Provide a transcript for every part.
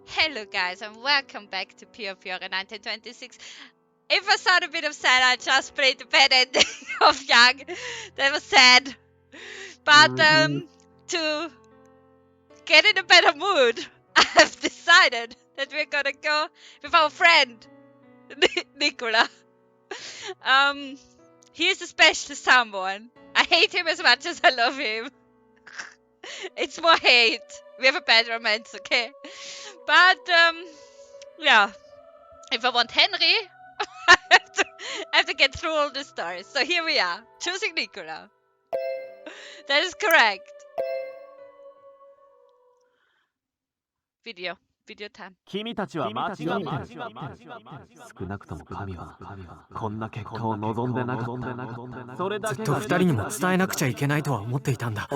Hello guys and welcome back to Piofiore 1926. If I sound a bit upset, I just played the bad ending of Young. That was sad. But to get in a better mood, I've decided that we're gonna go with our friend Nicola. He is a special someone. I hate him as much as I love him. It's more hate. We have a bad romance, okay? But yeah. If I want Henry, I have to get through all the stories. So here we are, choosing Nicola. That is correct. Video time. 君たちは間違っている。少なくとも神はこんな結果を望んでなかった。それだけずっと二人にも伝えなくちゃいけないとは思っていたんだ。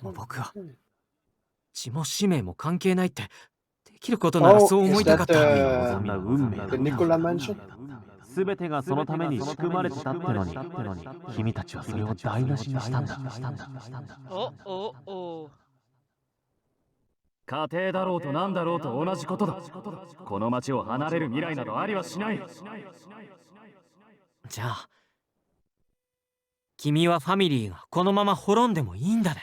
僕は血も使命も関係ないってできることならそう思いたかった。そんな運命すべてがそのために仕組まれてたってのに、君たちはそれを台無しにしたんだ。家庭だろうと何だろうと同じことだ。この町を離れる未来などありはしない。じゃあ君はファミリーがこのまま滅んでもいいんだね。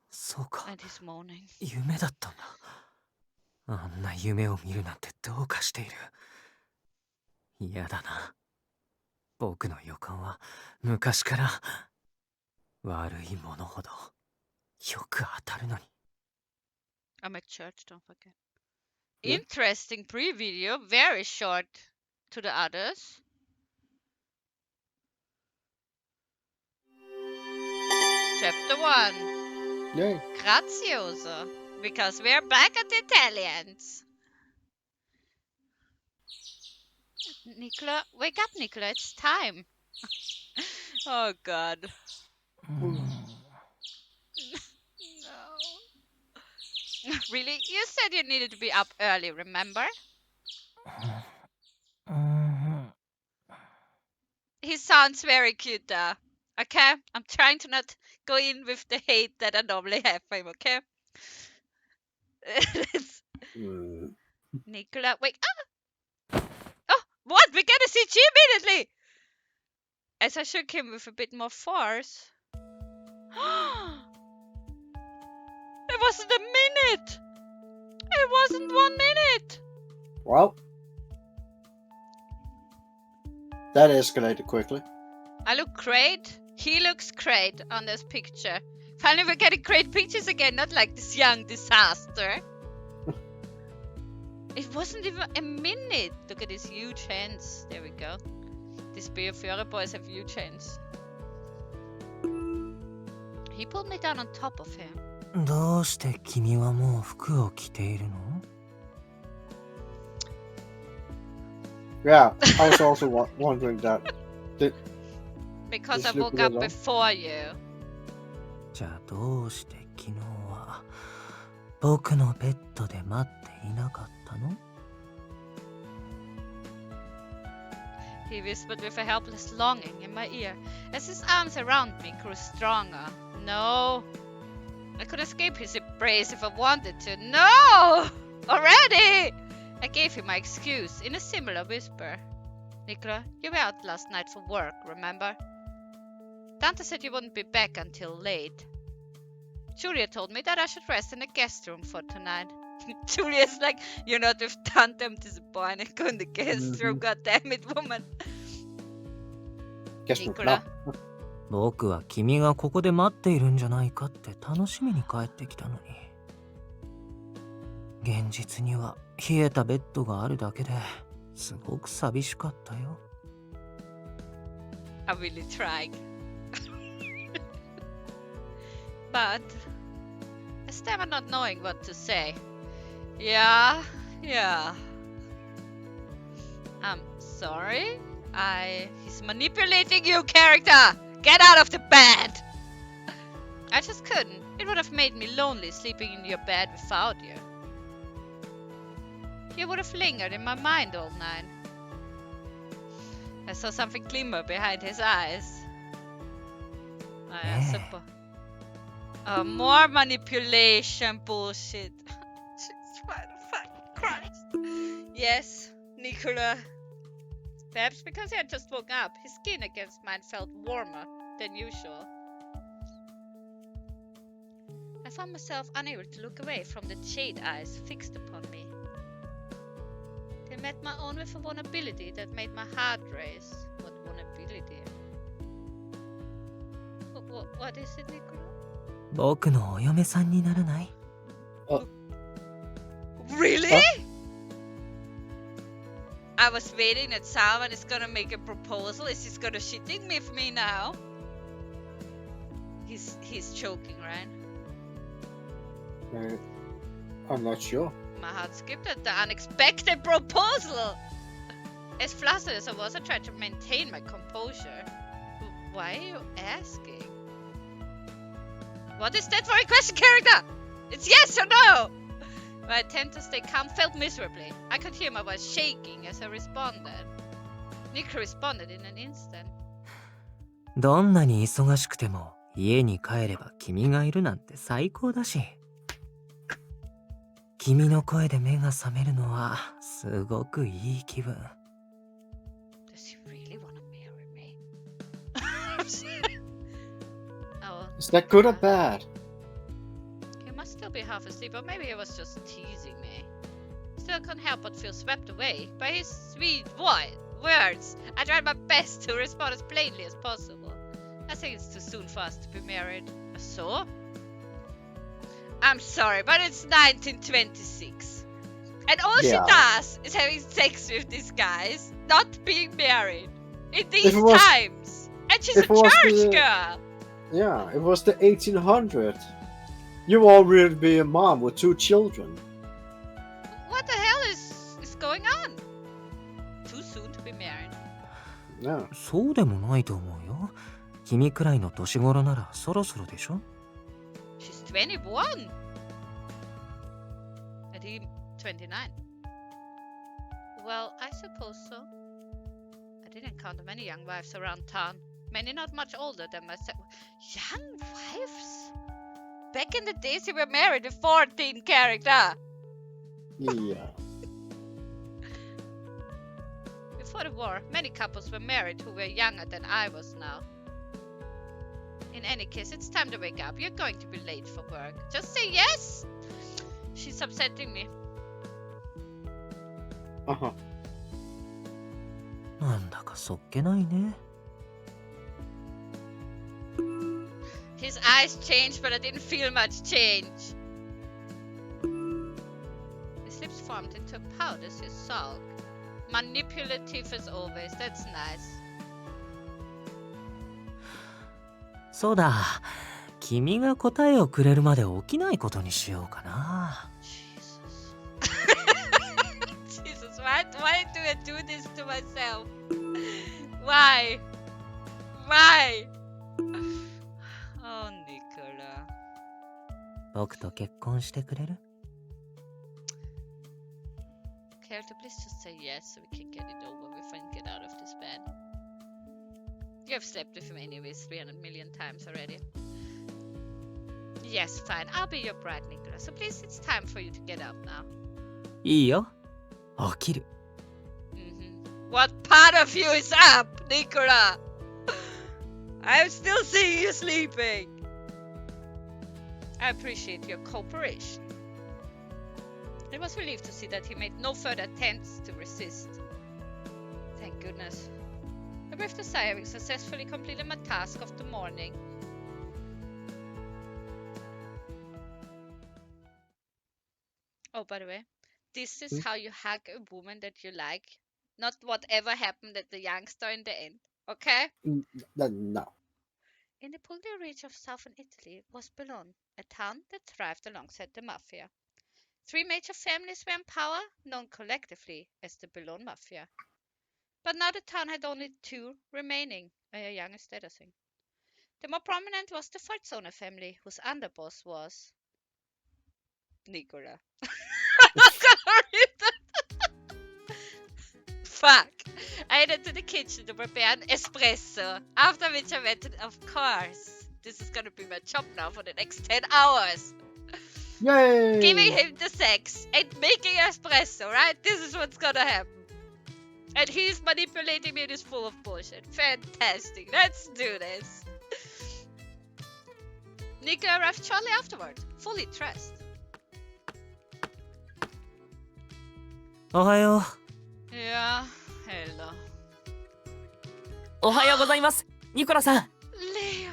そうか。夢だったんだ。あんな夢を見るなんてどうかしている。嫌だな。僕の予感は昔から悪いものほどよく当たるのに。I'm at church, don't forget. Interesting pre-video, very short to the others. Chapter 1. Yay. Grazioso. Because we're back at the Italians. Nicola, wake up, Nicola, it's time. Oh God. No. Really? You said you needed to be up early, remember? He sounds very cute there. Okay? I'm trying to not go in with the hate that I normally have for him, okay? Nicola, wait. Ah! Oh, what? We get a CG immediately! As I shook him with a bit more force. It wasn't a minute! It wasn't 1 minute! Well, that escalated quickly. I look great. He looks great on this picture. Finally, we're getting great pictures again, not like this young disaster. It wasn't even a minute. Look at his huge hands. There we go. These Piofiore boys have huge hands. He pulled me down on top of him. どうして君はもう服を着ているの? Yeah, I was also wondering that. Because I woke up before you. じゃあどうして昨日は僕のベッドで待っていなかったの? He whispered with a helpless longing in my ear as his arms around me grew stronger. No. I could escape his embrace if I wanted to. No! Already! I gave him my excuse in a similar whisper. Nicola, you were out last night for work, remember? Tante said you wouldn't be back until late. Julia told me that I should rest in the guest room for tonight. Julia's like, you're not with Tante, I'm disappointed. Go in the guest room, goddammit, woman. Nicola. 僕は君がここで待っているんじゃないかって楽しみに帰ってきたのに。現実には冷えたベッドがあるだけですごく寂しかったよ。I really tried. But I stammered, not knowing what to say. Yeah. I'm sorry. He's manipulating you, character! Get out of the bed! I just couldn't. It would have made me lonely sleeping in your bed without you. You would have lingered in my mind all night. I saw something glimmer behind his eyes. I suppose. More manipulation bullshit. Jesus fucking Christ. Yes, Nicola. Perhaps because he had just woken up, his skin against mine felt warmer than usual. I found myself unable to look away from the jade eyes fixed upon me. They met my own with a vulnerability that made my heart race. What vulnerability? What is it, Nicola? 僕のお嫁さんにならない？ Really? I was waiting that someone is gonna make a proposal. Is he gonna shitting with me now? He's choking, right? I'm not sure. My heart skipped at the unexpected proposal. As flustered as I was, I tried to maintain my composure. Why are you asking? What is that for a question, character? It's yes or no! My attempt to stay calm failed miserably. I could hear my voice shaking as I responded. Nick responded in an instant. どんなに忙しくても家に帰れば君がいるなんて最高だし。君の声で目が覚めるのはすごくいい気分。Does he really want to marry me? Oh, Is that good or bad? he must still be half asleep, or maybe he was just teasing me. Still can't help but feel swept away by his sweet words. I tried my best to respond as plainly as possible. I think it's too soon for us to be married. So? I'm sorry, but it's 1926. And all she does is having sex with these guys, not being married. In these times. And she's a church girl. Yeah, it was the 1800s. You already be a mom with 2 children. What the hell is going on? Too soon to be married. No. そうでもないと思うよ。君くらいの年頃ならそろそろでしょ？ She's 21. And he 29. Well, I suppose so. I didn't encounter many young wives around town. Many not much older than myself. Young wives? Back in the days we were married at 14, character. Yeah. Before the war, many couples were married who were younger than I was now. In any case, it's time to wake up. You're going to be late for work. Just say yes! She's upsetting me. Uh-huh. なんだかそっけないね。His eyes changed, but I didn't feel much change. His lips formed into a pout as he sulked. Manipulative as always. That's nice. そうだ。君が答えをくれるまで起きないことにしようかな。Jesus. Jesus, why do I do this to myself? Why? Why? Oh, Nicola. 僕と結婚してくれる？ Character, please just say yes so we can get it over with and get out of this bed. You have slept with him anyways 300 million times already. Yes, fine. I'll be your bride, Nicola. So please, it's time for you to get up now. いいよ。起きる。What part of you is up, Nicola? I'm still seeing you sleeping. I appreciate your cooperation. I was relieved to see that he made no further attempts to resist. Thank goodness. I breathed a sigh, having successfully completed my task of the morning. Oh, by the way, this is how you hug a woman that you like. Not whatever happened at the youngster in the end. Okay? No. In the Puglia region of southern Italy was Bologna, a town that thrived alongside the mafia. 3 major families were in power, known collectively as the Bologna Mafia. But now the town had only 2 remaining, a young estate, I think. The more prominent was the Falzone family, whose underboss was Nicola. I'm not gonna read that. Fuck. I headed to the kitchen to prepare an espresso, after which I went to, of course, This is gonna be my job now for the next 10 hours. Yay! Giving him the sex and making espresso, right? This is what's gonna happen. And he's manipulating me and is full of bullshit. Fantastic. Let's do this. Nicola arrived shortly afterward, fully dressed. おはよう。 Yeah, hello. おはようございます、ニコラさん。 Leo.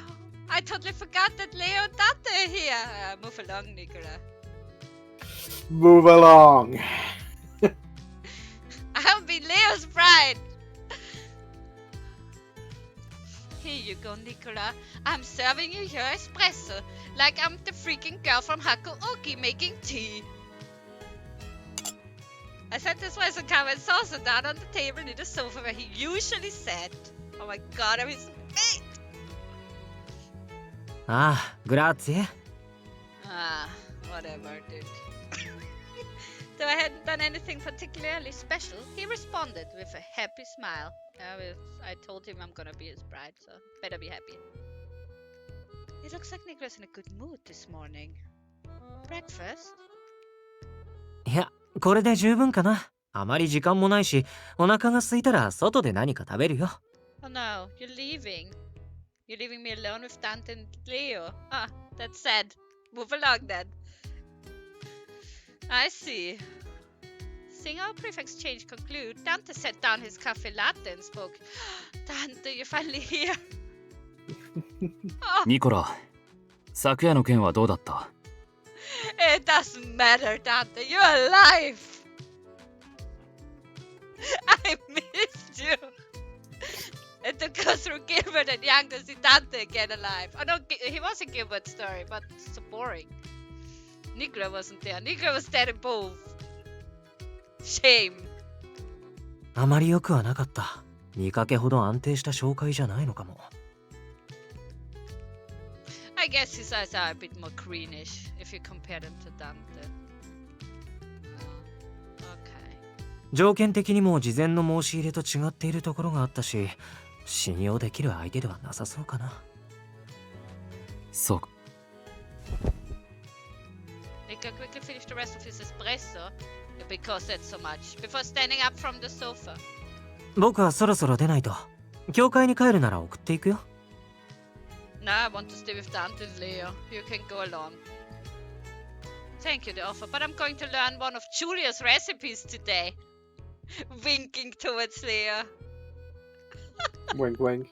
I totally forgot that Leo and Dante are here. Move along, Nicola. Move along. I'll be Leo's bride. Here you go, Nicola. I'm serving you your espresso like I'm the freaking girl from Hakuoki making tea. I set the espresso cup and saucer down on the table near the sofa where he usually sat. Oh my god, I'm his mate. ああ、グラッツィ。 Whatever, dude. Though I hadn't done anything particularly special, he responded with a happy smile. I told him I'm gonna be his bride, so better be happy. It looks like Nicola's in a good mood this morning. Breakfast? いや、これで十分かな。あまり時間もないし、お腹が空いたら外で何か食べるよ。Oh no, you're leaving. You're leaving me alone with Dante and Leo. Ah, that's sad. Move along then. I see. Seeing our prefects change conclude, Dante set down his cafe latte and spoke. Dante, you're finally here. Oh. ニコラ、昨夜の件はどうだった？ It doesn't matter, Dante. You're alive. I missed you. It took us through Gilbert and Young to see Dante again alive. Oh no, he was in Gilbert's story, but it's so boring. Nicola wasn't there. Nicola was dead in both. Shame. あまり良くはなかった。見かけほど安定した紹介じゃないのかも。I guess his eyes are a bit more greenish if you compare them to Dante. Okay. 条件的にも事前の申し入れと違っているところがあったし、信用できる相手ではなさそうかな。そう。Nicola quickly finished the rest of his espresso because that's so much before standing up from the sofa. 僕はそろそろ出ないと。教会に帰るなら送っていくよ。No, I want to stay with Dante and Leo. You can go along. Thank you, the offer, but I'm going to learn one of Julia's recipes today. Winking towards Leo. Wink, wink.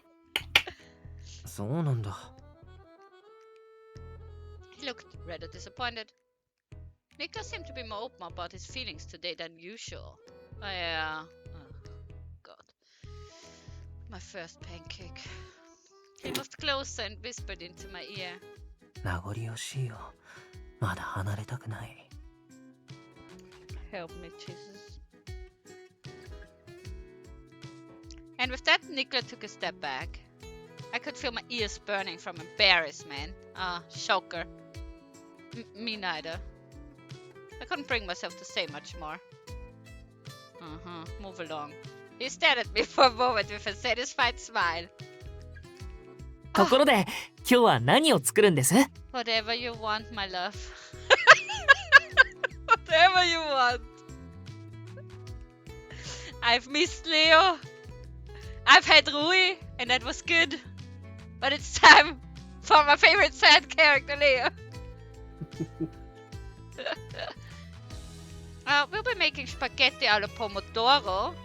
そうなんだ。He looked rather disappointed. Nicola seemed to be more open about his feelings today than usual. Oh yeah. Oh, God. My first pancake. He moved closer and whispered into my ear. 名残惜しいよ。まだ離れたくない。Help me, Jesus. And with that, Nicola took a step back. I could feel my ears burning from embarrassment. Ah, shocker. Me neither. I couldn't bring myself to say much more. Move along. He stared at me for a moment with a satisfied smile. ところで、今日は何を作るんです？ Whatever you want, my love. Whatever you want. I've missed Leo. I've had Rui, and that was good. But it's time for my favorite sad character, Leo. We'll be making spaghetti alla pomodoro.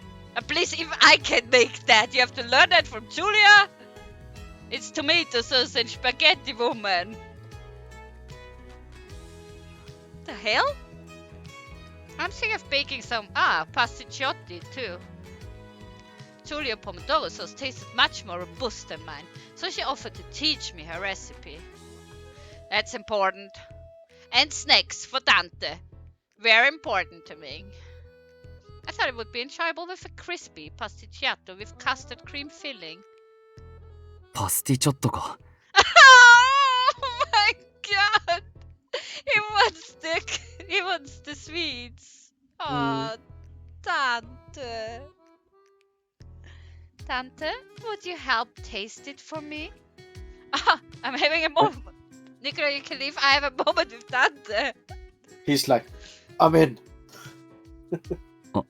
Please, if I can make that, you have to learn that from Julia. It's tomato sauce and spaghetti, woman. The hell? I'm thinking of baking some pasticcioti too. Julia pomodoro sauce tasted much more robust than mine, so she offered to teach me her recipe. That's important. And snacks for Dante. Very important to me. I thought it would be enjoyable with a crispy pasticciato with custard cream filling. パスティチョットか。Oh my god! He wants the sweets. Oh, Dante. Dante, would you help taste it for me? I'm having a moment. Nicola, you can leave. I have a moment with Dante. He's like, I'm in. あ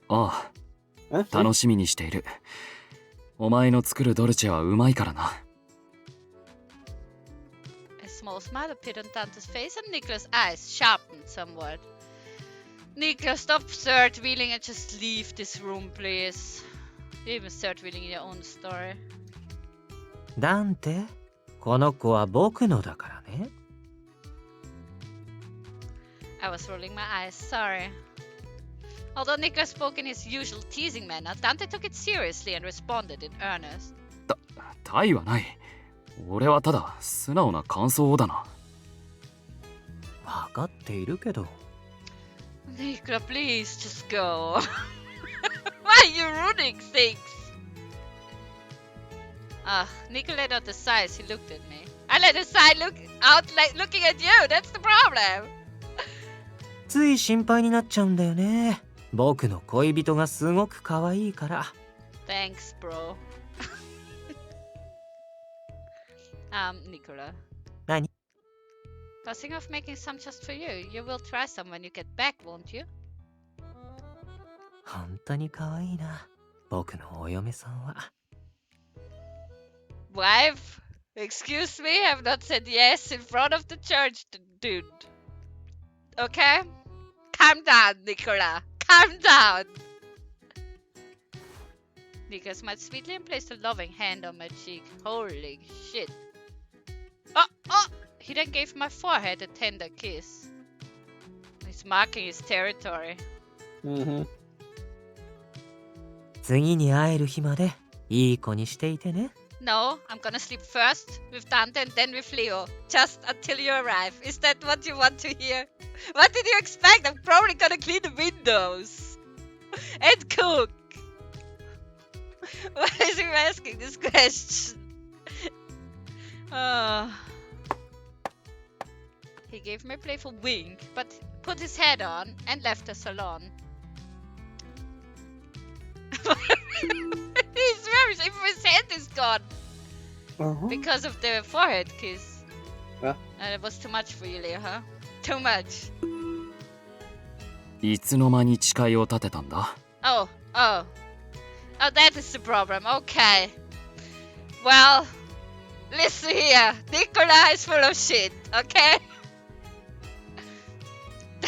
あ、 Huh? 楽しみにしている。お前の作るドルチェはうまいからな。A small smile appeared on Dante's face and Nicola's eyes sharpened somewhat. Nicola, stop third wheeling and just leave this room, please. You're even third wheeling in your own story. ダンテ、この子は僕のだからね。I was rolling my eyes, sorry. Although Nicola spoke in his usual teasing manner, Dante took it seriously and responded in earnest. 大はない。俺はただ素直な感想だな。わかっているけど。Nicola, please just go. Why are you ruining things? Nicola let out the sigh as he looked at me. I let the sigh look out like looking at you. That's the problem. つい心配になっちゃうんだよね。僕の恋人がすごく可愛いから。Thanks, bro. Nicola. 何？ Buzzing off making some just for you. You will try some when you get back, won't you? 本当に可愛いな。僕のお嫁さんは。Wife? Excuse me? I've not said yes in front of the church, dude. Okay? Calm down, Nicola. Calm down. Nicola smiled sweetly and placed a loving hand on my cheek. Holy shit. Oh! He then gave my forehead a tender kiss. He's marking his territory. Mm-hmm. 次に会える日までいい子にしていてね。No, I'm gonna sleep first with Dante and then with Leo. Just until you arrive. Is that what you want to hear? What did you expect? I'm probably gonna clean the windows. And cook. Why is he asking this question? He gave me a playful wink, but put his head on and left the salon. He's very even his head is gone. Because of the forehead kiss. It was too much for you, Leo, huh? Too much. いつの間に誓いを立てたんだ？ Oh, that is the problem. Okay. Well, listen here. Nicola is full of shit, okay?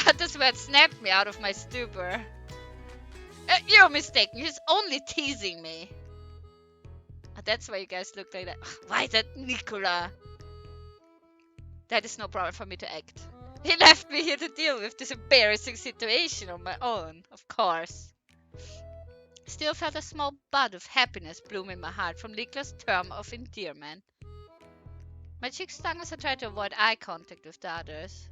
That is what snapped me out of my stupor. You're mistaken. He's only teasing me. That's why you guys look like that. Why is that Nicola? That is no problem for me to act. He left me here to deal with this embarrassing situation on my own, of course. Still felt a small bud of happiness bloom in my heart from Nicola's term of endearment. My cheeks stung as I tried to avoid eye contact with the others.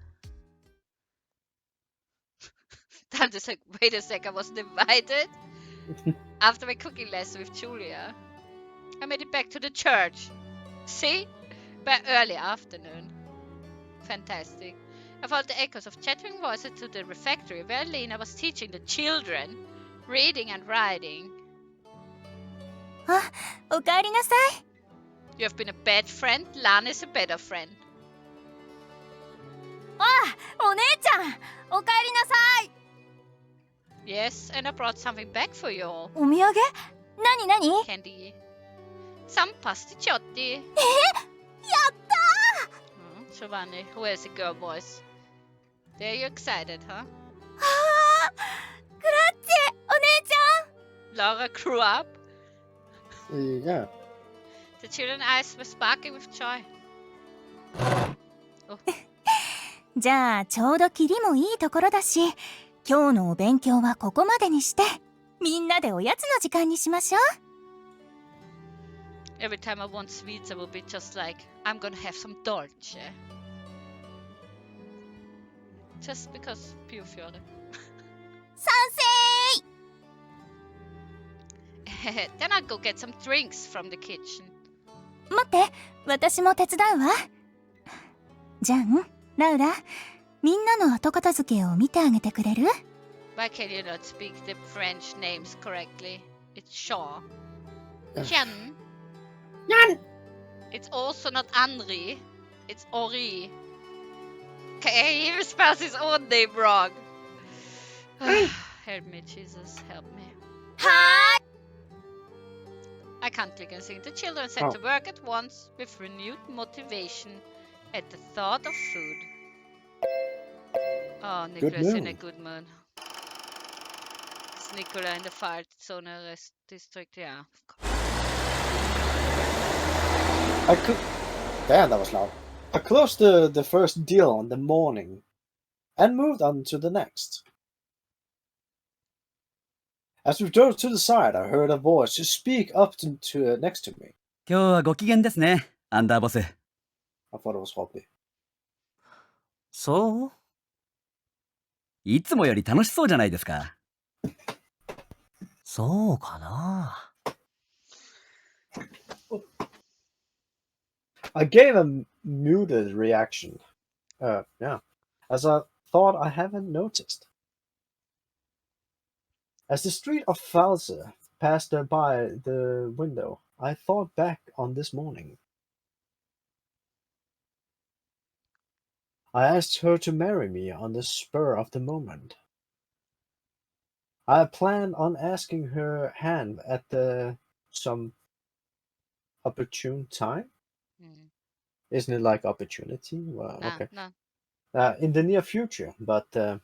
Dante's like, wait a sec, I wasn't invited? After my cooking lesson with Julia, I made it back to the church. See? By early afternoon. Fantastic. I followed the echoes of chattering voices to the refectory where Lilliana was teaching the children reading and writing. O kaeri nasai. You have been a bad friend. Lan is a better friend. O nee-chan! O kaeri nasai! Yes, and I brought something back for you all. お土産？何？ Candy. Some pasticcetti. やったー! Giovanni, who has a girl voice? There you excited, huh? グラッチェ、お姉ちゃん! Laura grew up. There you go. The children's eyes were sparkling with joy. じゃあちょうどキリもいいところだし、今日のお勉強はここまでにして、みんなでおやつの時間にしましょう。Every time I want sweets, I will be just like, I'm gonna have some dolce. Just because Piofiore. 賛成! Then I'll go get some drinks from the kitchen. 待って、私も手伝うわ。じゃん、ラウラ、みんなの後片付けを見てあげてくれる？ Why can you not speak the French names correctly? It's Shaw. Yeah. Jan. It's also not Henri. It's Henri. Okay, he even spells his own name wrong. Help me, Jesus, help me. Hi. I can't click and sing. The children set to work at once with renewed motivation at the thought of food. Oh, Nicola's in a good mood. It's Nicola in the fire zone arrest district, yeah. Damn, that was loud. I closed the first deal on the morning and moved on to the next. As we drove to the side, I heard a voice speak up to next to me. 今日はご機嫌ですね、アンダーボス。 I thought it was Hoppy. そう？いつもより楽しそうじゃないですか。そうかな。I gave a muted reaction. Yeah. As I thought I haven't noticed. As the street of False passed by the window, I thought back on this morning. I asked her to marry me on the spur of the moment. I planned on asking her hand at some opportune time. Isn't it like opportunity? Well, okay. No. In the near future, but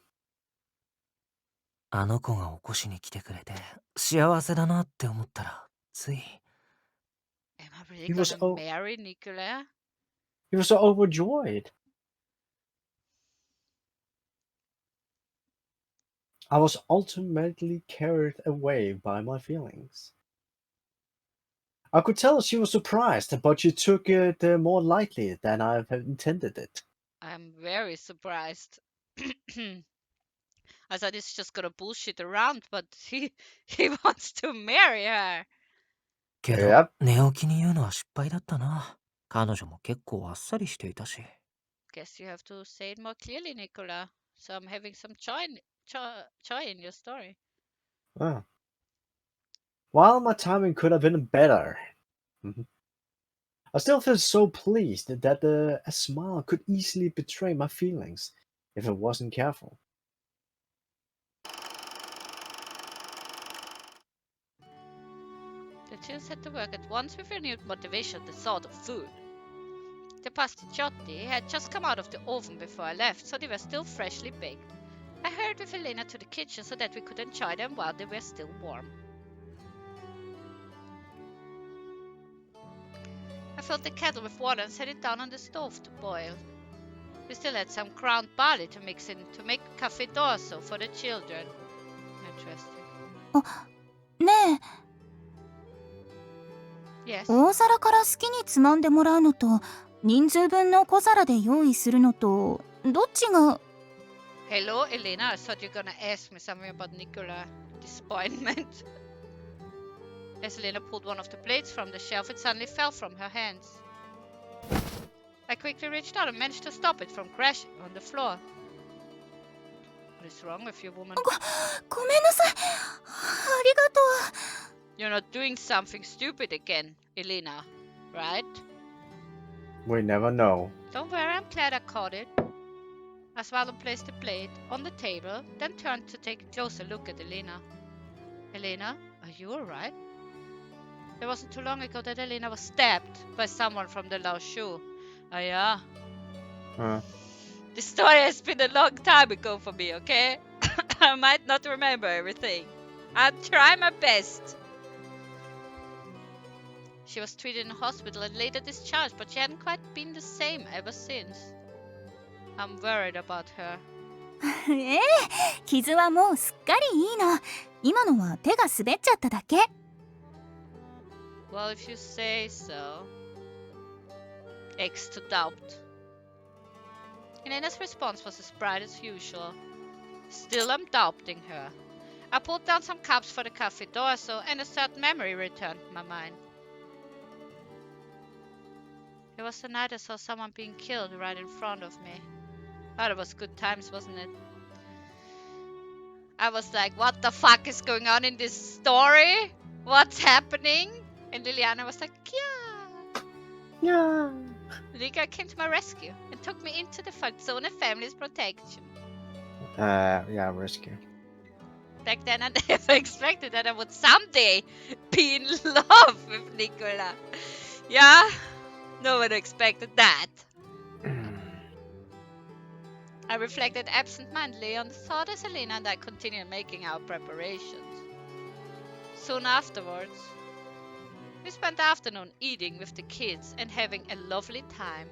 あの子が起こしに来てくれて幸せだなって思ったらつい。Am I really gonna marry Nicola? he was so overjoyed. I was ultimately carried away by my feelings. I could tell she was surprised, but she took it more lightly than I had intended it. I'm very surprised. I thought he's just gonna bullshit around, but he wants to marry her. けど、Yep. 寝起きに言うのは失敗だったな。彼女も結構あっさりしていたし。Guess you have to say it more clearly, Nicola. So I'm having some joy in your story. Ah. While my timing could have been better, I still feel so pleased that a smile could easily betray my feelings if I wasn't careful. The two set to work at once with renewed motivation at the thought of food. The pasticciotti had just come out of the oven before I left, so they were still freshly baked. I hurried with Elena to the kitchen so that we could enjoy them while they were still warm. I filled the kettle with water and set it down on the stove to boil. We still had some ground barley to mix in to make caffè d'orso for the children. Interesting. ねえ。Yes. 大皿から好きにつまんでもらうのと人数分の小皿で用意するのとどっちが。 Hello, Elena. I thought you were gonna ask me something about Nicola. Disappointment. As Elena pulled one of the plates from the shelf, it suddenly fell from her hands. I quickly reached out and managed to stop it from crashing on the floor. What is wrong with you, woman? ごめんなさい。ありがとう。 You're not doing something stupid again, Elena, right? We never know. Don't worry, I'm glad I caught it. I smiled and placed the plate on the table, then turned to take a closer look at Elena. Elena, are you alright? It wasn't too long ago that Elena was stabbed by someone from the Lao Shu. Oh yeah? The story has been a long time ago for me, okay? I might not remember everything. I'll try my best. She was treated in a hospital and later discharged, but she hadn't quite been the same ever since. I'm worried about her. ええ、傷はもうすっかりいいの。今のは手が滑っちゃっただけ。Well, if you say so. X to doubt. Elena's response was as bright as usual. Still, I'm doubting her. I pulled down some cups for the cafe d'orso, and a certain memory returned to my mind. It was the night I saw someone being killed right in front of me. Oh, it was good times, wasn't it? I was like, what the fuck is going on in this story? What's happening? And Lilliana was like, yeah. Yeah. Nicola came to my rescue and took me into the Falzone family's protection. Yeah, rescue. Back then, I never expected that I would someday be in love with Nicola. Yeah, no one expected that. I reflected absent-mindedly on the thought as Elena and I continued making our preparations. Soon afterwards, we spent the afternoon eating with the kids and having a lovely time.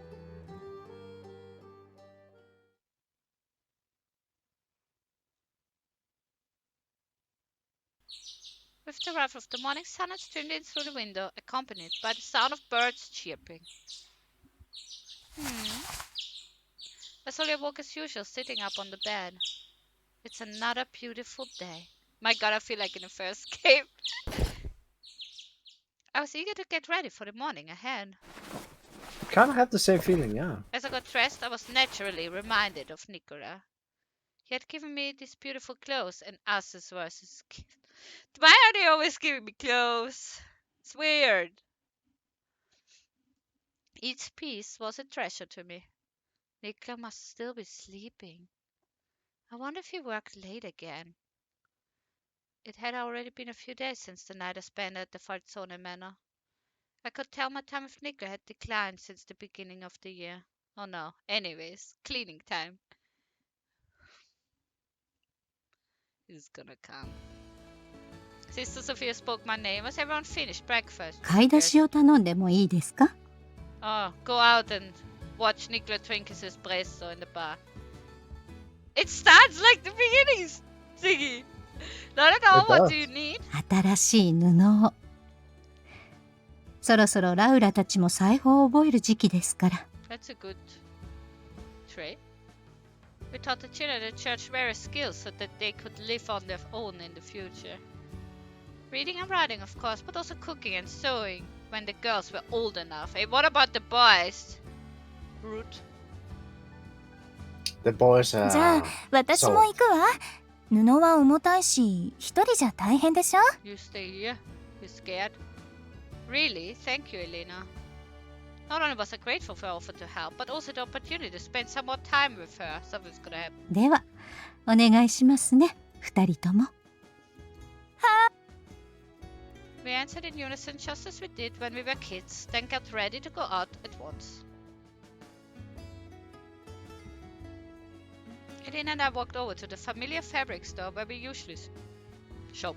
With the rise of the morning sun, I streamed in through the window, accompanied by the sound of birds chirping. I slowly awoke as usual, sitting up on the bed. It's another beautiful day. My god, I feel like in a first escape. I was eager to get ready for the morning ahead. Kind of have the same feeling, yeah. As I got dressed, I was naturally reminded of Nicola. He had given me these beautiful clothes and accessories as a gift. Why are they always giving me clothes? It's weird. Each piece was a treasure to me. Nicola must still be sleeping. I wonder if he worked late again. It had already been a few days since the night I spent at the Falzone Manor. I could tell my time with Nicola had declined since the beginning of the year. Oh no, anyways, cleaning time is gonna come. Sister Sophia spoke my name as everyone finished breakfast. 買い出しを頼んでもいいですか？ Oh, go out and watch Nicola drink his espresso in the bar. It starts like the beginning, Ziggy. Not at all. What do you need? 新しい布を。そろそろラウラたちも裁縫を覚える時期ですから。That's a good trait. We taught the children at church various skills so that they could live on their own in the future. Reading and writing, of course, but also cooking and sewing when the girls were old enough. Hey, what about the boys? Rude. The boys are. じゃあ私も行くわ。布は重たいし一人じゃ大変でしょ。 You stay here. You scared? Really? Thank you, Elena. Not only was I grateful for her offer to help, but also the opportunity to spend some more time with her. Something's gonna happen. ではお願いしますね、二人とも。We answered in unison just as we did when we were kids, then got ready to go out at once. Elena and I walked over to the familiar fabric store where we usually shop.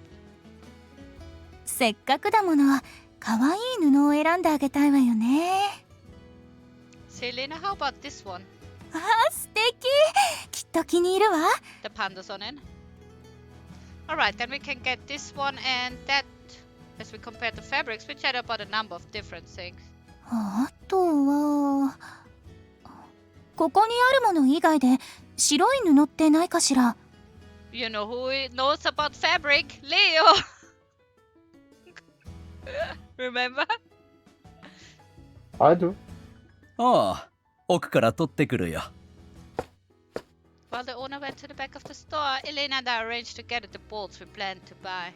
せっかくだもの、可愛い布を選んであげたいわよね。Say, Elena, how about this one? あー、素敵。きっと気に入るわ。The pandas on it. Alright, then we can get this one and that as we compared the fabrics, we chatted about a number of different things. あとはここにあるもの以外で白い布ってないかしら。 You know who knows about fabric? Leo! Remember? I do. ああ、奥から取ってくるよ。While the owner went to the back of the store, Elena and I arranged to get at the bolts we planned to buy.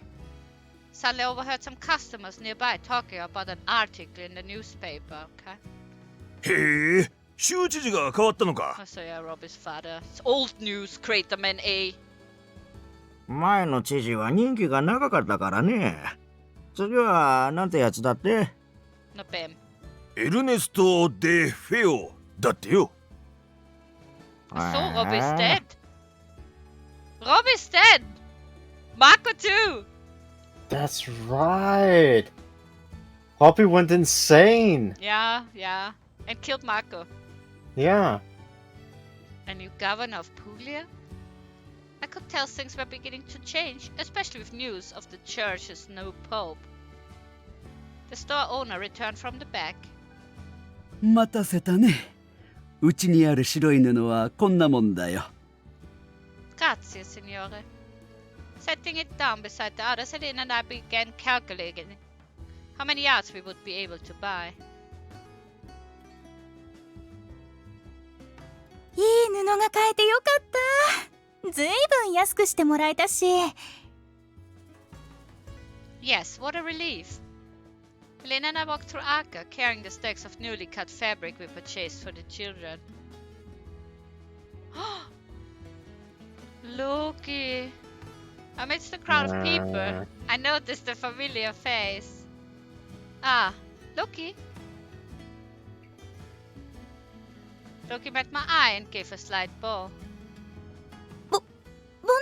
Suddenly overheard some customers nearby talking about an article in the newspaper, okay? へえ、州知事が変わったのか。 Oh, so yeah, Robbie's father. It's old news, Craterman A. 前の知事は任期が長かったからね。次はなんてやつだって？ No, Bam. エルネスト・デ・フェオだってよ。So Robbie's dead. Robbie's dead. Marco too. That's right. Hoppy went insane. Yeah, and killed Marco. Yeah. A new governor of Puglia? I could tell things were beginning to change, especially with news of the church's new pope. The store owner returned from the back. 待たせたね。うちにある白い布はこんなもんだよ。Grazie, signore. Setting it down beside the others, Elena and I began calculating how many yards we would be able to buy. いい布が買えてよかった。ずいぶん安くしてもらえたし。 Yes, what a relief. Elena and I walked through Aka, carrying the stacks of newly cut fabric we purchased for the children. Loki! Amidst the crowd of people, I noticed a familiar face. Ah, Loki! Loki met my eye and gave a slight bow. ボン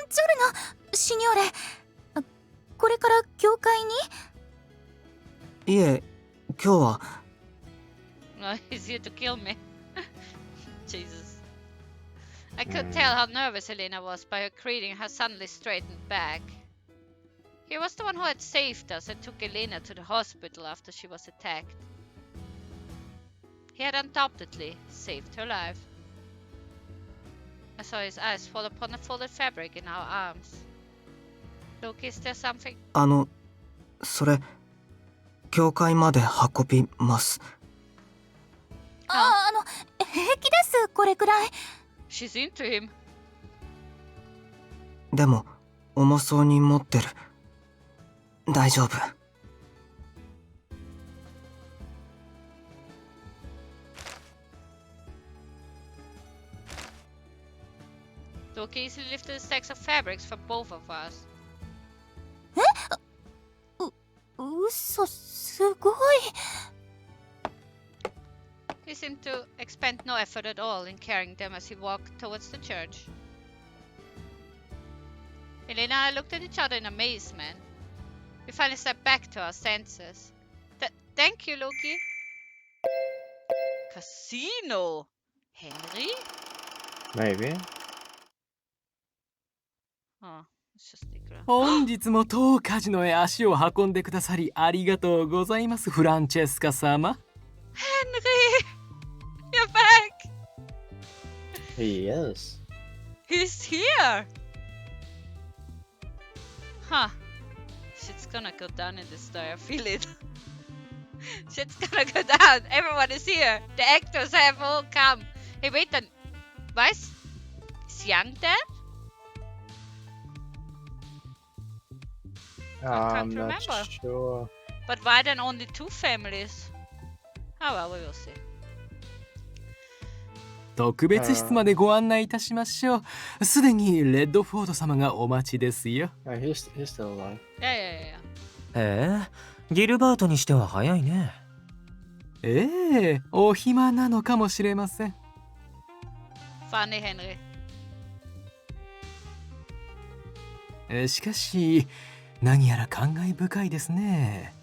ジョルノ、シニョーレ。これから教会に？いえ、今日は。No, he's here to kill me. Jesus. I could tell how nervous Elena was by her greeting her suddenly straightened back. He was the one who had saved us and took Elena to the hospital after she was attacked. He had undoubtedly saved her life. I saw his eyes fall upon the folded fabric in our arms. Loki, is there something? それ、教会まで運びます。平気です、これくらい。She's into him. でも、重そうに持ってる。大丈夫。Loki easily lifted the stacks of fabrics for both of us. 嘘、すごい。He seemed to expend no effort at all in carrying them as he walked towards the church. Elena and I looked at each other in amazement. We finally stepped back to our senses. Thank you, Loki. Casino! Henry? Maybe. Oh, it's just Nicola. 本日も当カジノへ足を運んでくださりありがとうございます、フランチェスカ様。Henry! You're back! He is. He's here! Huh. Shit's gonna go down in this story, I feel it. Shit's gonna go down. Everyone is here. The actors have all come. Hey, wait, then. Was? Is Young dead? I can't I'm not remember. sure. But why then only two families? Oh well, we will see. 特別室までご案内いたしましょう。すでにレッドフォード様がお待ちですよ。He's still alive. Yeah. ギルバートにしては早いね。お暇なのかもしれません。Funny, Henry. しかし、何やら感慨深いですね。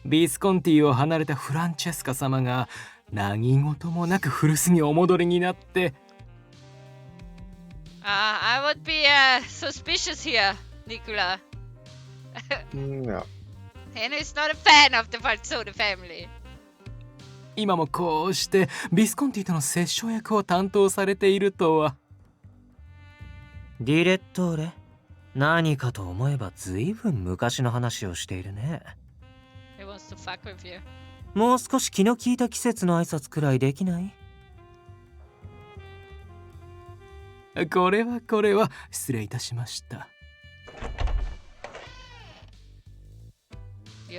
ビスコンティを離れたフランチェスカ様が何事もなく古巣にお戻りになって。I would be suspicious here, Nicola. No. Henry's not a fan of the Falzone family. 今もこうしてビスコンティとの折衝役を担当されているとは。ディレットーレ、何かと思えば随分昔の話をしているね。He wants to fuck with you. もう少し気の利いた季節の挨拶くらいできない？これは失礼いたしました。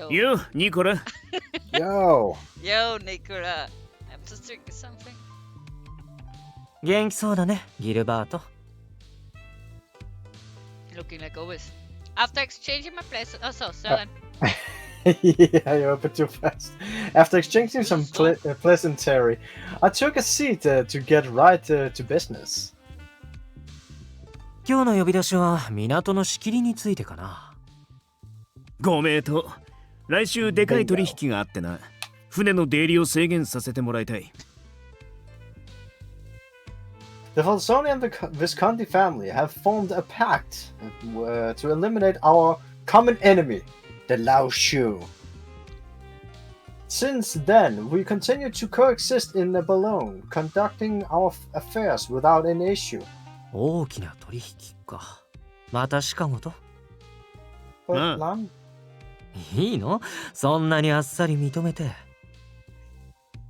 Yo, Nicola. Yo, Nicola. I'm just drinking something. 元気そうだね、ギルバート。Looking like always. After exchanging my place, Søren. Yeah, you're a bit too fast. After exchanging some pleasantry, I took a seat to get right to business. 今日の呼び出しは港の仕切りについてかな。ご名答。来週でかい取引があってな。船の出入りを制限させてもらいたい。The Falzone and the Visconti family have formed a pact to eliminate our common enemy, the Lao Shu. Since then, we continue to coexist in the Boulogne, conducting our affairs without an issue. 大きな取引か。またシカゴと？ But Lam? いいの？そんなにあっさり認めて。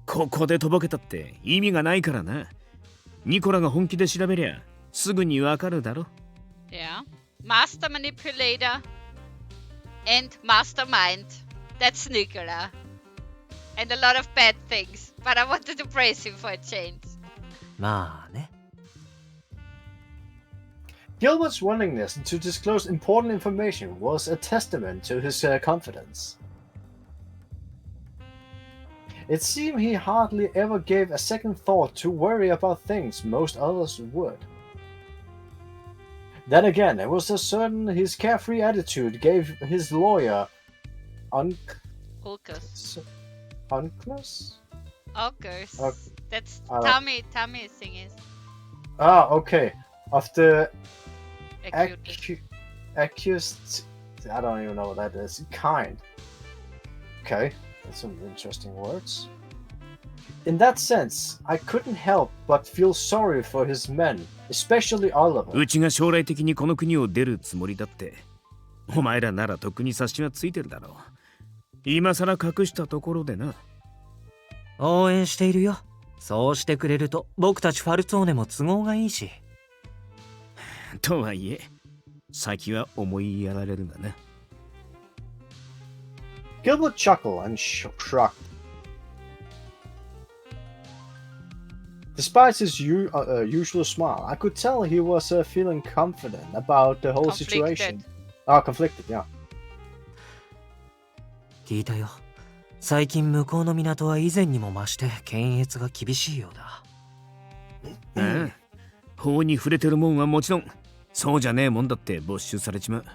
ここでとぼけたって意味がないからな。ニコラが本気で調べりゃすぐにわかるだろ。Yeah. Master manipulator and mastermind. That's Nicola. And a lot of bad things. But I wanted to praise him for a change. まあね。 Gilbert's willingness to disclose important information was a testament to his confidence. It seemed he hardly ever gave a second thought to worry about things most others would. Then again, it was certain his carefree attitude gave his lawyer Ulcus. Unclus? Ulcus. That's Tommy thingies. Ah, okay. Of the accused, I don't even know what that is. Kind. Okay, that's some interesting words. In that sense, I couldn't help but feel sorry for his men, especially Oliver. うちが将来的にこの国を出るつもりだって。お前らならとっくに察しはついてるだろう。今さら隠したところでな。応援しているよ。そうしてくれると僕たちファルツォーネも都合がいいし。とはいえ、先は思いやられるがな。Gilbert chuckled and shrugged. Despite his usual smile, I could tell he was feeling confident about the whole situation. Conflicted, yeah. 聞いたよ。最近向こうの港は以前にも増して検閲が厳しいようだ。ああ、法に触れてるもんはもちろん、そうじゃねえもんだって没収されちまう。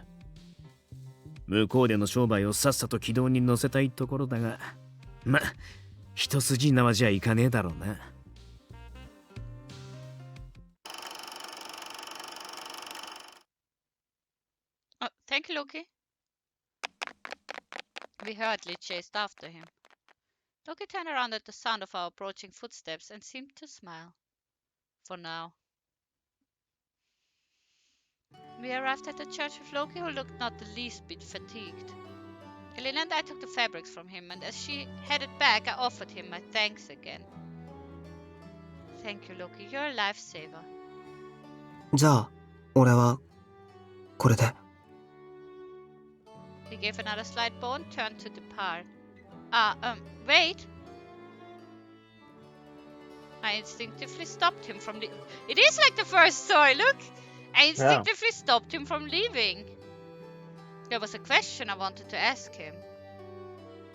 向こうでの商売をさっさと軌道に乗せたいところだが、ま、一筋縄じゃいかねえだろうな。Oh, thank you, Loki. We hurriedly chased after him. Loki turned around at the sound of our approaching footsteps and seemed to smile. For now. We arrived at the church with Loki, who looked not the least bit fatigued. Lilliana and I took the fabrics from him, and as she headed back, I offered him my thanks again. Thank you, Loki. You're a lifesaver. じゃあ、俺はこれで。He gave another slight bow and turned to depart. Wait! I instinctively stopped him from leaving. It is like the first story, look! I instinctively stopped him from leaving. There was a question I wanted to ask him.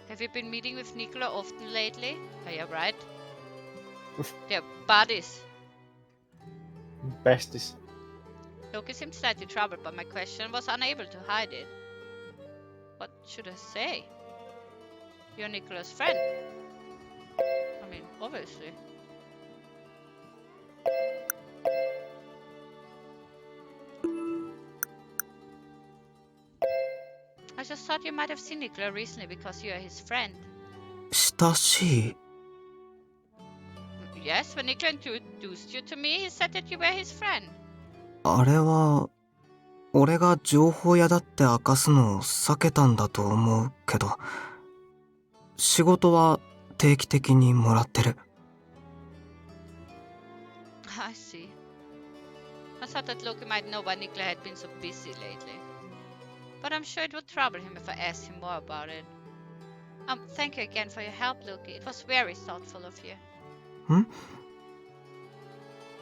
Have you been meeting with Nicola often lately? Oh yeah, right. They're buddies. Besties. Loki seemed slightly troubled by my question and was unable to hide it. What should I say? You're Nicola's friend. I mean, obviously. I just thought you might have seen Nicola recently because you are his friend. 親しい。Yes, when Nicola introduced you to me, he said that you were his friend. あれは俺が情報屋だって明かすのを避けたんだと思うけど、仕事は定期的にもらってる。I see. I thought that Loki might know why Nicola had been so busy lately. But I'm sure it would trouble him if I asked him more about it. Thank you again for your help, Loki. It was very thoughtful of you.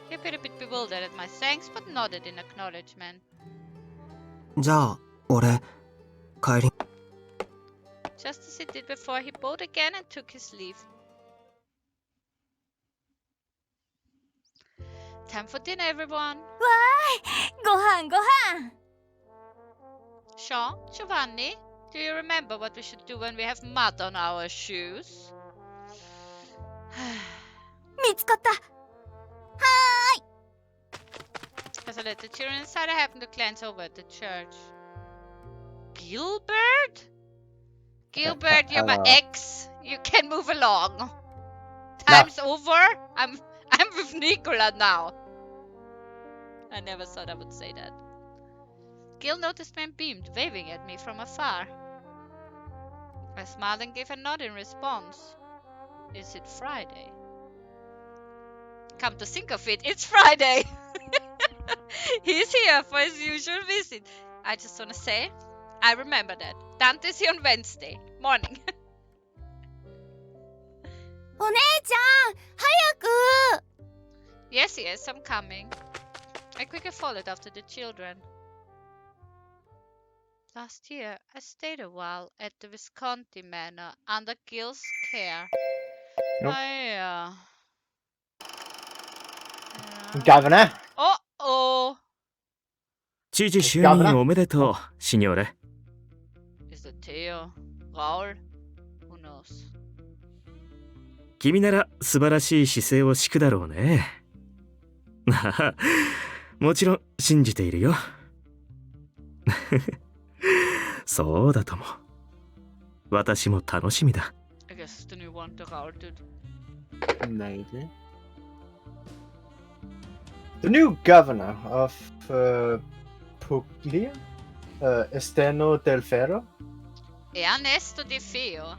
He appeared a bit bewildered at my thanks, but nodded in acknowledgement. じゃあ、俺、帰り。Just as he did before, he bowed again and took his leave. Time for dinner, everyone. わーい、ご飯ご飯。Sean, Giovanni, do you remember what we should do when we have mud on our shoes? 見つかった。はーい。As I let the children inside, I happened to glance over at the church. Gilbert? Gilbert, you're my ex. You can move along. Time's over. I'm with Nicola now. I never thought I would say that. Gil noticed me and beamed, waving at me from afar. I smiled and gave a nod in response. Is it Friday? Come to think of it, it's Friday! He's here for his usual visit. I just want to say, I remember that. Dante's here on Wednesday. Morning. お姉ちゃん、早く。 Yes, yes, I'm coming. I quickly followed after the children. Last year, I stayed a while at the Visconti Manor under Gil's care. Nope. Governor? Uh-oh! 知事就任おめでとう、シニョーレ。Is it Theo? Raul? Who knows? 君なら素晴らしい姿勢を敷くだろうね。もちろん信じているよ。そうだとも。私も楽しみだ。I guess the new one the Raul did. Maybe. The new governor of Puglia? Esteno del Ferro? Ernesto Di Feo.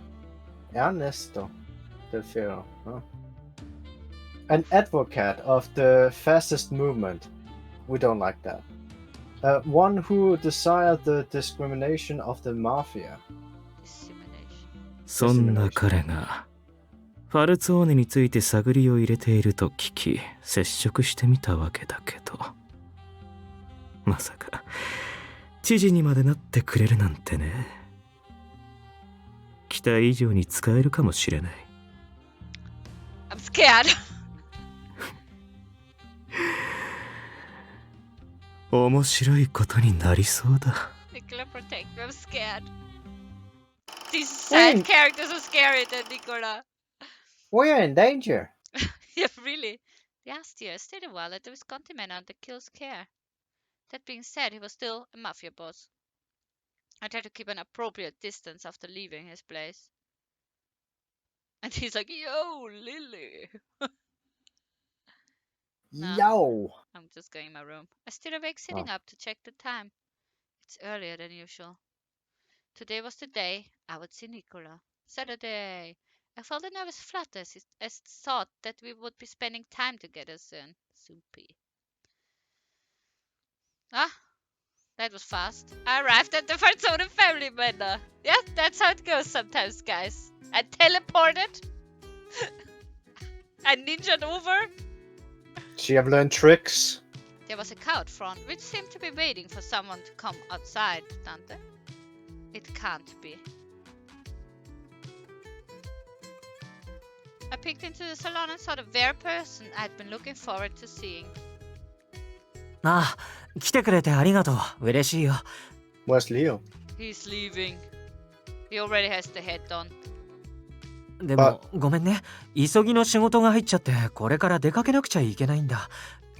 Ernesto del Ferro. Huh? An advocate of the fascist movement. We don't like that. One who desired the discrimination of the mafia. そんな彼がファルツォーネについて探りを入れていると聞き接触してみたわけだけど、まさか知事にまでなってくれるなんてね。期待以上に使えるかもしれない。 I'm scared. 面白いことになりそうだ。 Nicola, protect me. I'm scared. These sad characters are scarier than Nicola. We're in danger. Yeah, really. Last year, I stayed a while at the Visconti Manor under Gil's care. That being said, he was still a mafia boss. I tried to keep an appropriate distance after leaving his place. And he's like, yo, Lily. No, Yo! I'm just going in my room. I stayed awake sitting up to check the time. It's earlier than usual. Today was the day I would see Nicola. Saturday. I felt a nervous flutter as thought that we would be spending time together soon. Soupy. Ah, that was fast. I arrived at the Farzone family manor. Yeah, that's how it goes sometimes, guys. I teleported. I ninja'd over. She have learned tricks. There was a cow out front, which seemed to be waiting for someone to come outside, Dante. It can't be. I peeked into the salon and saw the very person I'd been looking forward to seeing. ああ、来てくれてありがとう。嬉しいよ。Where's Leo? He's leaving. He already has the head on. でも、ごめんね。急ぎの仕事が入っちゃって、これから出かけなくちゃいけないんだ。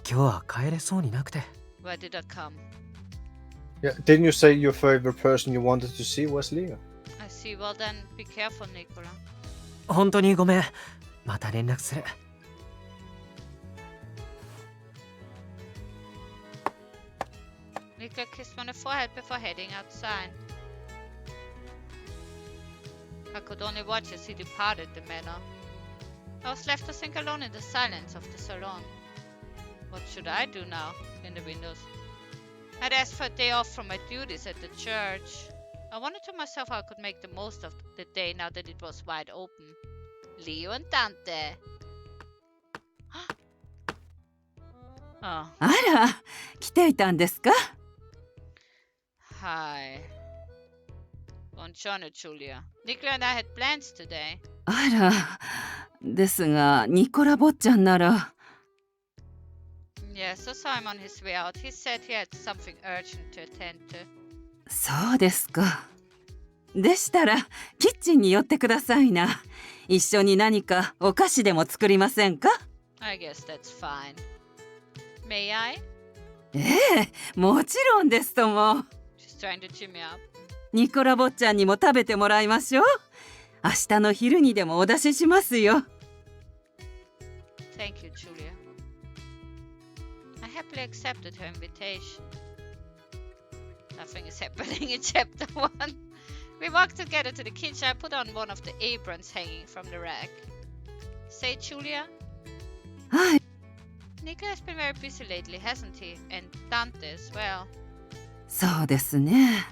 今日は帰れそうになくて。Where did I come? Yeah, didn't you say your favorite person you wanted to see was Leo? I see. Well then, be careful, Nicola. 本当にごめん。また連絡する。Nicola kissed me on the forehead before heading outside. I could only watch as he departed the manor. I was left to sink alone in the silence of the salon. What should I do now? In the windows. I'd asked for a day off from my duties at the church. I wondered to myself how I could make the most of the day now that it was wide open. Leo and Dante. Oh. あら、来ていたんですか? Hi. Buongiorno, Giulia. Nicola and I had plans today. あら、ですが、ニコラ坊ちゃんなら。Yes, I saw him on his way out. He said he had something urgent to attend to. そうですか。でしたら、キッチンに寄ってくださいな。一緒に何かお菓子でも作りませんか? I guess that's fine. May I? ええ、もちろんですとも。She's trying to cheer me up. ニコラ坊ちゃんにも食べてもらいましょう。明日の昼にでもお出ししますよ。Thank you, Giulia. I happily accepted her invitation. Nothing is happening in chapter 1. We walked together to the kitchen. I put on one of the aprons hanging from the rack. Say, Giulia? はい。Nicola has been very busy lately, hasn't he? And Dante as well. そうですね。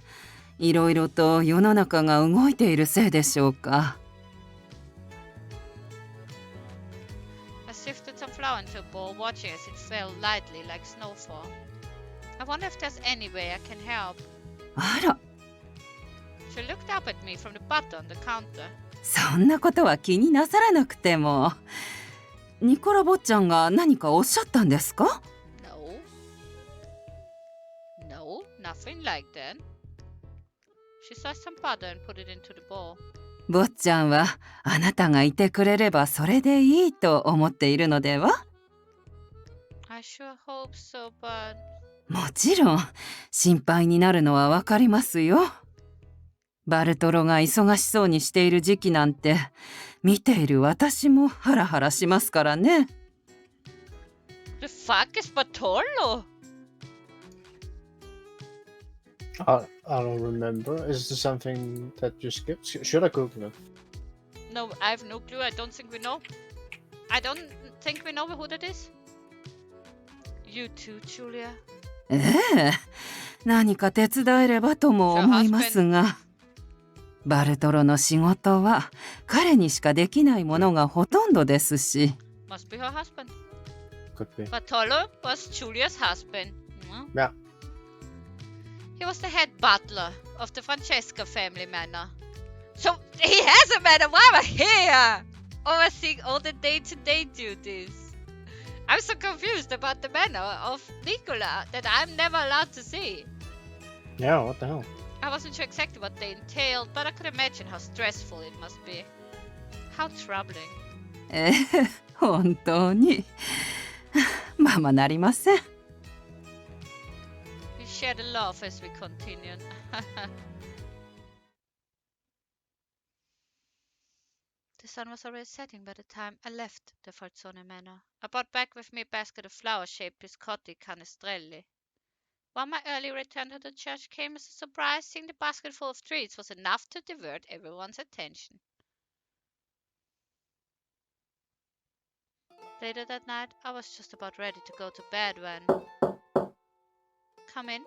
いろいろと世の中が動いているせいでしょうか。I sifted some flour into a bowl, watching as it fell lightly like snowfall. I wonder if there's any way I can help. あら、 She looked up at me from the butter on the counter. そんなことは気になさらなくても。ニコラ坊ちゃんが何かおっしゃったんですか？ No, nothing like that. She sliced some butter and put it into the bowl. 坊ちゃんはあなたがいてくれればそれでいいと思っているのでは？ I sure hope so, but... もちろん心配になるのはわかりますよ。バルトロが忙しそうにしている時期なんて見ている私もハラハラしますからね。The fuck is Bartolo? I don't remember. Is this something that you skipped? Should I Google it? No, I have no clue. I don't think we know. I don't think we know who that is. You too, Julia. ええ、何か手伝えればとも思いますが、バルトロの仕事は彼にしかできないものがほとんどですし。Must be her husband. Could be. Bartolo was Julia's husband. Yeah. He was the head butler of the Francesca family manor. So he has a manor. Why am I here? Overseeing all the day-to-day duties. I'm so confused about the manor of Nicola that I'm never allowed to see. Yeah, what the hell? I wasn't sure exactly what they entailed, but I could imagine how stressful it must be. How troubling. ええ、本当に。ままなりません。We shared a laugh as we continued. The sun was already setting by the time I left the Farzone manor. I brought back with me a basket of flower-shaped biscotti canestrelli. While my early return to the church came as a surprise, seeing the basket full of treats was enough to divert everyone's attention. Later that night, I was just about ready to go to bed when... Come in.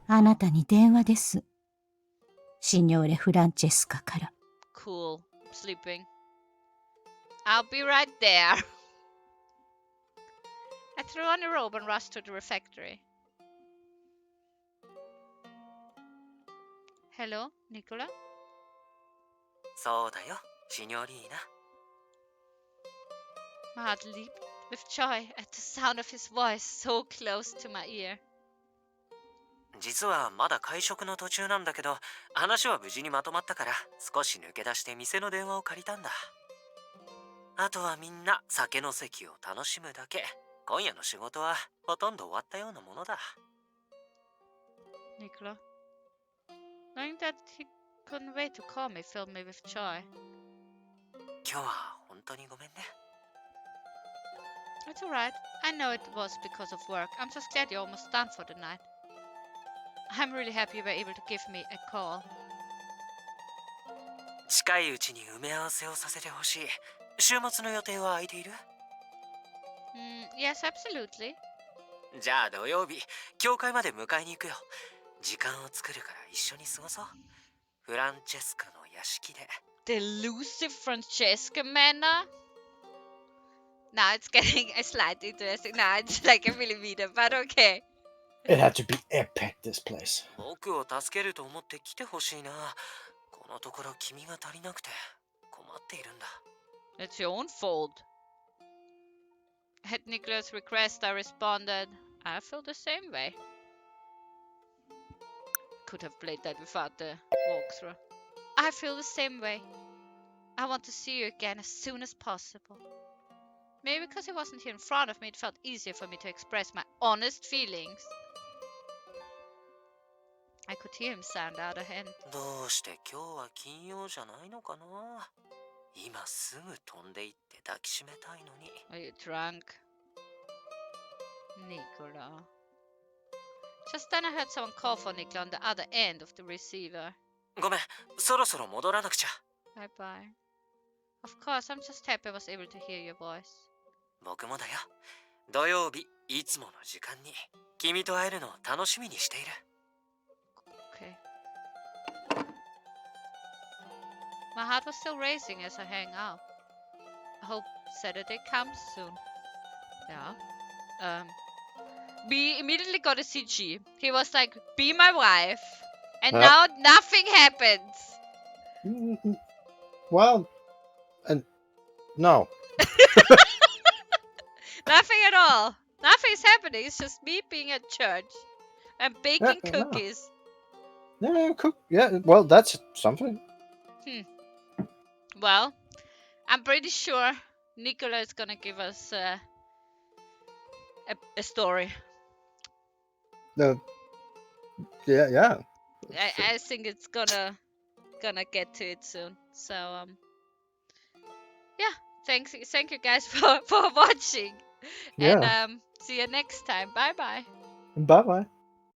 あなたに電話です。シニョーレ・フランチェスカから。Cool. Sleeping. I'll be right there. I threw on a robe and rushed to the refectory. Hello, Nicola? そうだよ、シニョリーナ。My heart leaped with joy at the sound of his voice so close to my ear. 実はまだ会食の途中なんだけど、話は無事にまとまったから少し抜け出して店の電話を借りたんだ。あとはみんな酒の席を楽しむだけ。今夜の仕事はほとんど終わったようなものだ。Nicola, knowing that he couldn't wait to call me filled me with joy. 今日は本当にごめんね。It's alright. I know it was because of work. I'm just glad you're almost done for the night. I'm really happy you were able to give me a call. 近いうちに埋め合わせをさせてほしい。週末の予定は空いている？ Yes, absolutely. じゃあ土曜日、教会まで迎えに行くよ。時間を作るから一緒に過ごそう。フランチェスカの屋敷で。The elusive Francesca manor? Now it's getting slightly interesting. Now it's like a millimeter, but okay. It had to be epic, this place. 僕を助けると思って来てほしいな。このところ君が足りなくて困っているんだ。It's your own fault. At Nicola's request, I responded, I feel the same way. Could have played that without the walkthrough. I feel the same way. I want to see you again as soon as possible. Maybe because he wasn't here in front of me, it felt easier for me to express my honest feelings. I could hear him sound out a hint. どうして今日は金曜じゃないのかな。今すぐ飛んで行って抱きしめたいのに。Are you drunk? Nicola. Just then I heard someone call for Nicola on the other end of the receiver. ごめん、そろそろ戻らなくちゃ。Bye bye. Of course, I'm just happy I was able to hear your voice. 僕もだよ。土曜日、いつもの時間に君と会えるのを楽しみにしている。My heart was still racing as I hang up. I hope Saturday comes soon. Yeah. We immediately got a CG. He was like, be my wife. And now nothing happens. Well, and no. Nothing at all. Nothing's happening. It's just me being at church and baking cookies. No. Yeah, well, that's something. Well, I'm pretty sure Nicola is gonna give us a story. Yeah. I think it's gonna get to it soon. So yeah, thank you guys for watching. Yeah. And see you next time. Bye bye. Bye bye.